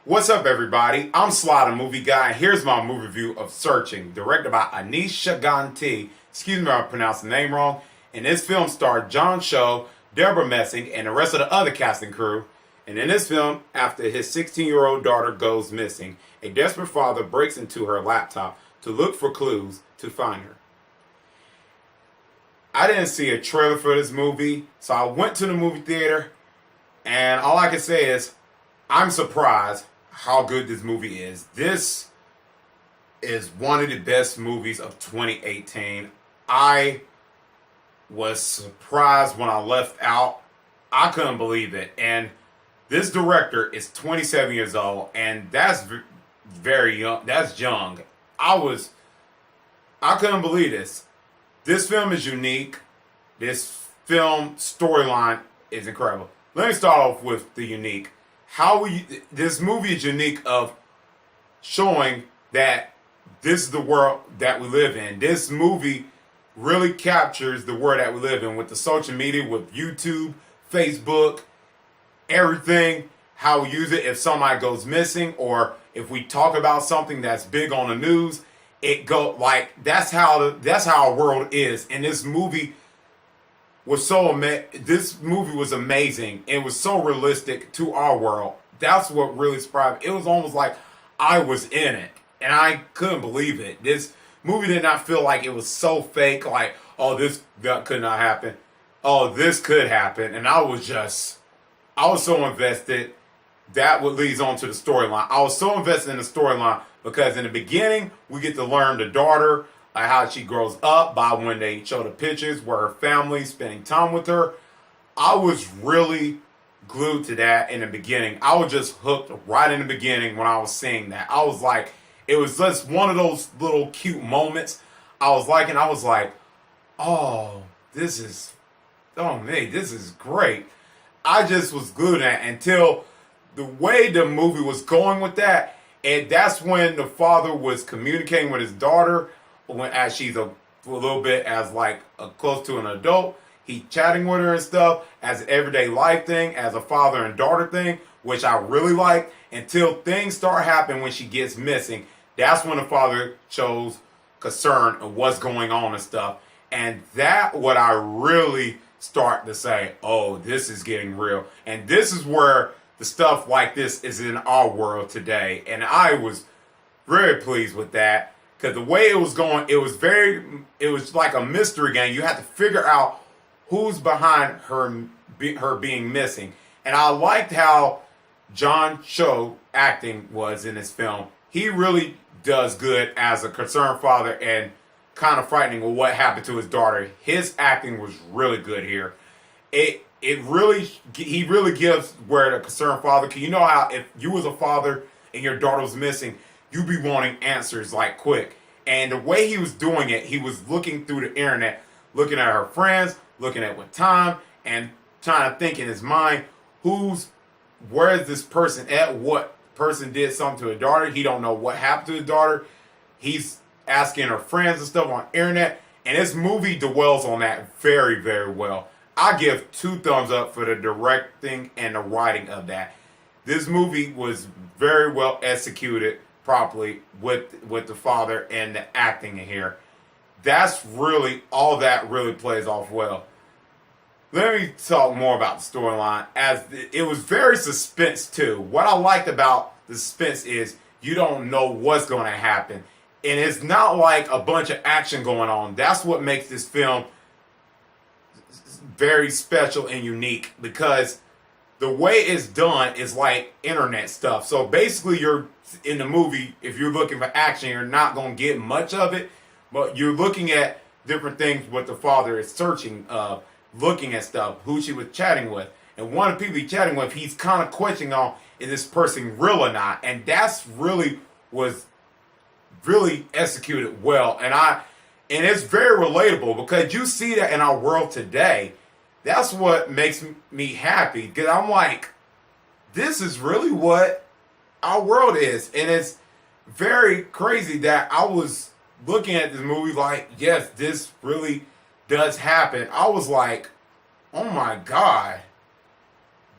What's up, everybody? I'm Sly The Movie Guy, and here's my movie review of Searching, directed by Aneesh Chaganty. Excuse me if I pronounced the name wrong. In this film starred John Cho, Debra Messing, and the rest of the other casting crew. And in this film, after his 16-year-old daughter goes missing, a desperate father breaks into her laptop to look for clues to find her. I didn't see a trailer for this movie, so I went to the movie theater, and all I can say is, I'm surprised how good this movie is. This is one of the best movies of 2018. I was surprised when I left out. I couldn't believe it. And this director is 27 years old, and that's very young. That's young. I couldn't believe this. This film is unique. This film storyline is incredible. Let me start off with the unique. This movie is unique of showing that this is the world that we live in. This movie really captures the world that we live in with the social media, with YouTube, Facebook, everything, how we use it. If somebody goes missing or if we talk about something that's big on the news, that's how our world is. And this movie was this movie was amazing. It was so realistic to our world. That's what really surprised me. It was almost like I was in it, and I couldn't believe it. This movie did not feel like it was so fake, like, oh, that could not happen. Oh, this could happen. And I was so invested. That what leads on to the storyline. I was so invested in the storyline because in the beginning, we get to learn the daughter, like how she grows up by when they show the pictures where her family's spending time with her. I was really glued to that in the beginning. I was just hooked right in the beginning when I was seeing that. I was like, it was just one of those little cute moments. I was like, oh, this is great. I just was glued to that until the way the movie was going with that. And that's when the father was communicating with his daughter as she's a little bit as like close to an adult. He chatting with her and stuff as an everyday life thing, as a father and daughter thing, which I really like, until things start happening when she gets missing. That's when the father shows concern of what's going on and stuff. And that what I really start to say, oh, this is getting real. And this is where the stuff like this is in our world today. And I was very pleased with that. Because the way it was going, it was like a mystery game. You had to figure out who's behind her being missing. And I liked how John Cho acting was in this film. He really does good as a concerned father and kind of frightening with what happened to his daughter. His acting was really good here. He really gives where the concerned father, because you know how if you was a father and your daughter was missing, you'd be wanting answers like quick. And the way he was doing it, he was looking through the internet, looking at her friends, looking at what time, and trying to think in his mind, where is this person at? What person did something to her daughter? He don't know what happened to his daughter. He's asking her friends and stuff on the internet. And this movie dwells on that very, very well. I give 2 thumbs up for the directing and the writing of that. This movie was very well executed properly with the father and the acting in here. That's really all that really plays off well. Let me talk more about the storyline. As it was very suspense too. What I liked about the suspense is you don't know what's going to happen. And it's not like a bunch of action going on. That's what makes this film very special and unique, because the way it's done is like internet stuff. So basically you're in the movie, if you're looking for action, you're not going to get much of it, but you're looking at different things what the father is searching of, looking at stuff, who she was chatting with. And one of the people he's chatting with, he's kind of questioning on, is this person real or not? And that's was really executed well. And it's very relatable because you see that in our world today. That's what makes me happy, because I'm like, this is really what our world is. And it's very crazy that I was looking at this movie like, yes, this really does happen. I was like, oh my God.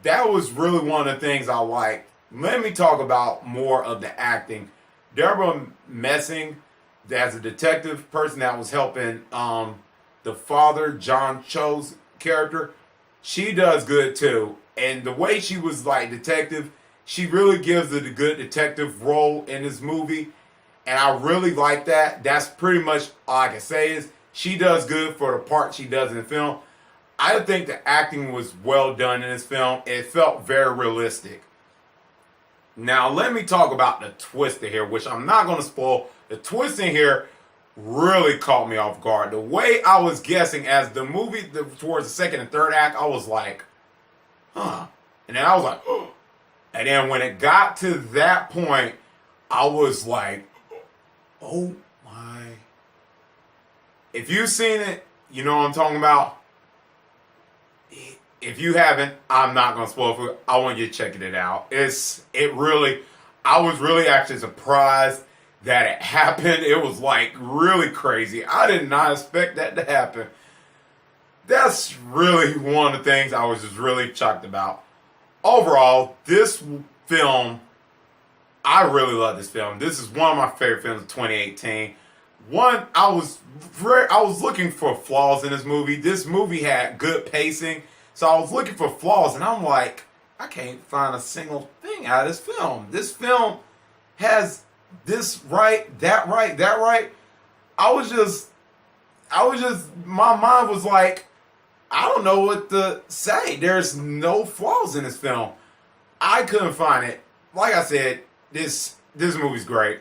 That was really one of the things I liked let me talk about more of the acting. Debra Messing, as a detective person that was helping the father, John Cho's character, she does good too. And the way she was like detective, she really gives it a good detective role in this movie. And I really like that. That's pretty much all I can say is she does good for the part she does in the film. I think the acting was well done in this film. It felt very realistic. Now, let me talk about the twist in here, which I'm not going to spoil. The twist in here really caught me off guard. The way I was guessing as the movie, towards the second and third act, I was like, huh. And then I was like, oh. And then when it got to that point, I was like, oh my. If you've seen it, you know what I'm talking about. If you haven't, I'm not going to spoil it for you. I want you to check it out. I was really actually surprised that it happened. It was like really crazy. I did not expect that to happen. That's really one of the things I was just really shocked about. Overall, this film, I really love this film. This is one of my favorite films of 2018. I was looking for flaws in this movie. This movie had good pacing. So I was looking for flaws, and I'm like, I can't find a single thing out of this film. This film has this right, that right, that right. My mind was like, I don't know what to say. There's no flaws in this film. I couldn't find it. Like I said, this movie's great.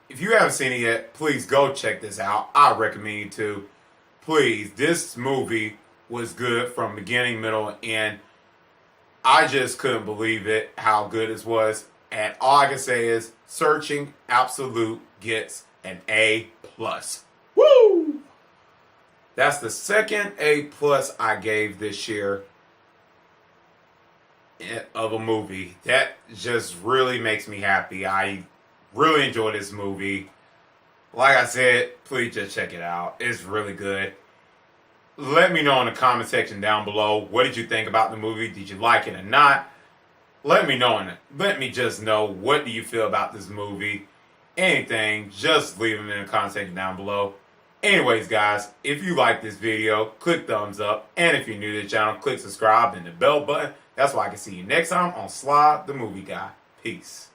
If you haven't seen it yet, please go check this out. I recommend you to. Please, this movie was good from beginning, middle, and end. I just couldn't believe it, how good this was. And all I can say is, Searching Absolute gets an A+. Woo! That's the second A+ I gave this year of a movie. That just really makes me happy. I really enjoy this movie. Like I said, please just check it out. It's really good. Let me know in the comment section down below. What did you think about the movie? Did you like it or not? Let me know let me just know, what do you feel about this movie? Anything, just leave them in the comment section down below. Anyways, guys, if you like this video, click thumbs up. And if you're new to the channel, click subscribe and the bell button. That's why I can see you next time on Sly the Movie Guy. Peace.